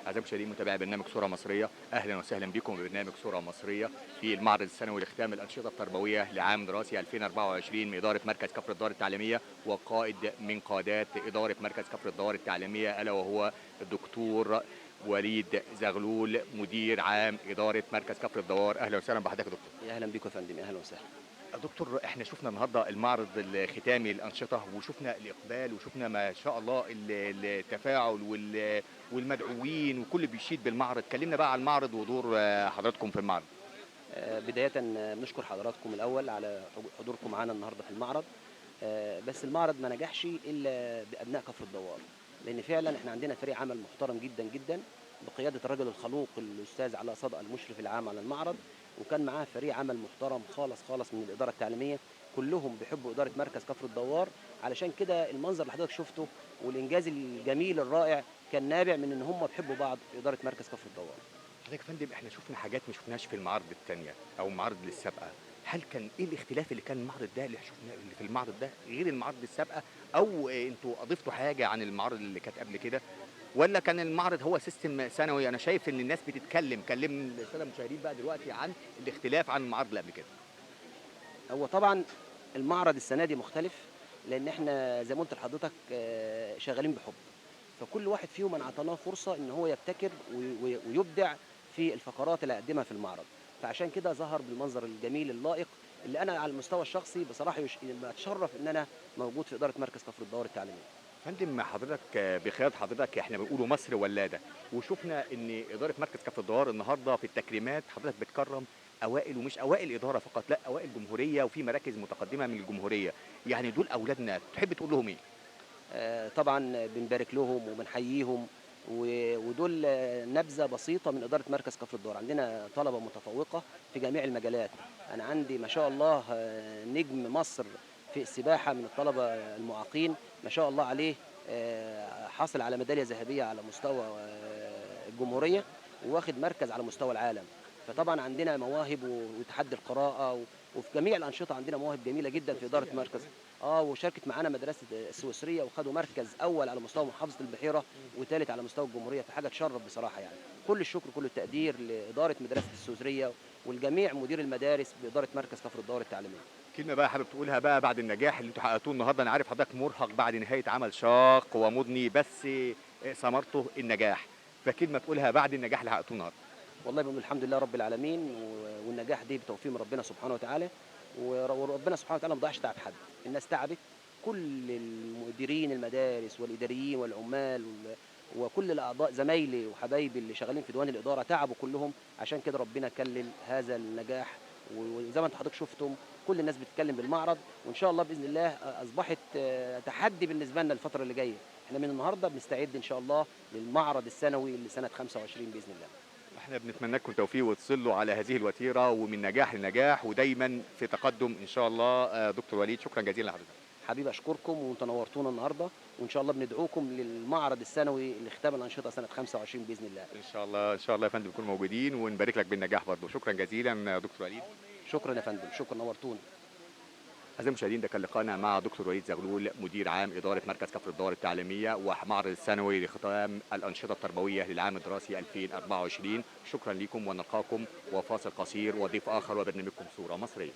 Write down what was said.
أعزائي المشاهدين متابعي برنامج صورة مصرية، أهلا وسهلا بكم ببرنامج صورة مصرية في المعرض السنوي لختام الأنشطة التربوية لعام دراسي 2024 من إدارة مركز كفر الدوار التعليمية، وقائد من قادات إدارة مركز كفر الدوار التعليمية ألا وهو الدكتور وليد زغلول مدير عام إدارة مركز كفر الدوار. أهلا وسهلا بحضرتك يا دكتور. يا اهلا بيكم يا فندم، يا اهلا وسهلا. دكتور، احنا شفنا النهارده المعرض الختامي للانشطه، وشفنا الاقبال، وشفنا ما شاء الله التفاعل والمدعوين وكل بيشيد بالمعرض. كلمنا بقى على المعرض ودور حضراتكم في المعرض. بداية بنشكر حضراتكم الأول على حضوركم معانا النهاردة في المعرض. بس المعرض ما نجحش إلا بأبناء كفر الدوار، لأن فعلا احنا عندنا فريق عمل محترم جدا جدا بقيادة الرجل الخلوق الأستاذ علاء صدقة المشرف العام على المعرض، وكان معاه فريق عمل محترم خالص خالص من الإدارة التعليمية، كلهم بيحبوا إدارة مركز كفر الدوار. علشان كده المنظر اللي حضرتك شفته والإنجاز الجميل الرائع كان نابع من إن هم بيحبوا بعض في إدارة مركز كفر الدوار. حضرتك يا فندم، احنا شفنا حاجات ما شفناهاش في المعارض التانية او المعارض السابقه. هل كان ايه الاختلاف اللي كان المعرض ده اللي شفناه اللي في المعرض ده غير المعارض السابقه، او انتوا اضفتوا حاجه عن المعارض اللي كانت قبل كده، ولا كان المعرض هو سيستم سنوي؟ انا شايف ان الناس بتتكلم. كلم الساده المشاهدين بقى دلوقتي عن الاختلاف عن المعارض اللي قبل كده. هو طبعًا المعرض السنة دي مختلف، لإن إحنا زي ما قُلت لحضرتك شغالين بحُب، فكل واحد فيهم أنا أعطيناه فرصة إن هو يبتكر ويبدع في الفقرات اللي هيقدمها في المعرض، فعشان كده ظهر بالمنظر الجميل اللائق اللي أنا على المستوى الشخصي بصراحة باتشرف إن أنا موجود في إدارة مركز كفر الدوار التعليمية. فندم، حضرتك بخيادة حضرتك احنا بنقولوا مصر ولاده، وشفنا ان اداره مركز كفر الدوار النهارده في التكريمات حضرتك بتكرم اوائل، ومش اوائل اداره فقط، لا اوائل جمهوريه وفي مراكز متقدمه من الجمهوريه. يعني دول اولادنا، تحب تقول لهم ايه؟ طبعًا بنبارك لهم وبنحييهم ودول نبذة بسيطة من إدارة مركز كفر الدوار، عندنا طلبة متفوقة في جميع المجالات، أنا عندي ما شاء الله نجم مصر في السباحة من الطلبة المعاقين ما شاء الله عليه، حاصل على ميدالية ذهبية على مستوى الجمهورية، وواخد مركز على مستوى العالم، فطبعًا عندنا مواهب وتحدي القراءة وفي جميع الأنشطة عندنا مواهب جميلة جدًا في إدارة مركز. وشاركت معانا مدرسة السويسرية وخدوا مركز أول على مستوى محافظة البحيرة وتالت على مستوى الجمهورية، فحاجة تشرف بصراحة يعني. كل الشكر كل التقدير لإدارة مدرسة السويسرية والجميع مدير المدارس بإدارة مركز كفر الدوار التعليمية. كلمه بقى حابب تقولها بقى بعد النجاح اللي انتوا حققتوه النهارده؟ انا عارف حضرتك مرهق بعد نهايه عمل شاق ومضني، بس ثمرته النجاح. فكلمه تقولها بعد النجاح اللي حققتوه النهارده. والله بنقول الحمد لله رب العالمين والنجاح دي بتوفيق من ربنا سبحانه وتعالى، وربنا سبحانه وتعالى ما ضيعش تعب حد، الناس تعبت، كل المديرين المدارس والإداريين والعمال وكل الأعضاء زمايلي وحبايبي اللي شغالين في ديوان الإدارة تعبوا كلهم، عشان كده ربنا كلل هذا النجاح، وزي ما أنتم حضرتك شفتم كل الناس بتتكلم بالمعرض، وإن شاء الله بإذن الله أصبحت تحدي بالنسبة لنا الفترة اللي جاية، إحنا من النهارده بنستعد إن شاء الله للمعرض السنوي لسنة 25 بإذن الله. احنا بنتمنى لكم التوفيق وتصلوا على هذه الوتيره ومن نجاح لنجاح ودايما في تقدم ان شاء الله. دكتور وليد، شكرا جزيلا لحضرتك. حبيبي أشكركم وأنتم نورتونا النهارده، وإن شاء الله بندعوكم للمعرض السنوي لختام الأنشطة سنة 25 بإذن الله. ان شاء الله ان شاء الله يا فندم نكون موجودين، ونبارك لك بالنجاح برضه. شكرا جزيلا دكتور وليد. شكرا يا فندم، شكرا نورتونا. أعزائي المشاهدين، ده كان لقاءنا مع دكتور وليد زغلول مدير عام إدارة مركز كفر الدوار التعليمية ومعرض السنوي لختام الأنشطة التربوية للعام الدراسي 2024. شكرا لكم ونلقاكم وفاصل قصير وضيف آخر وبرنامجكم صورة مصرية.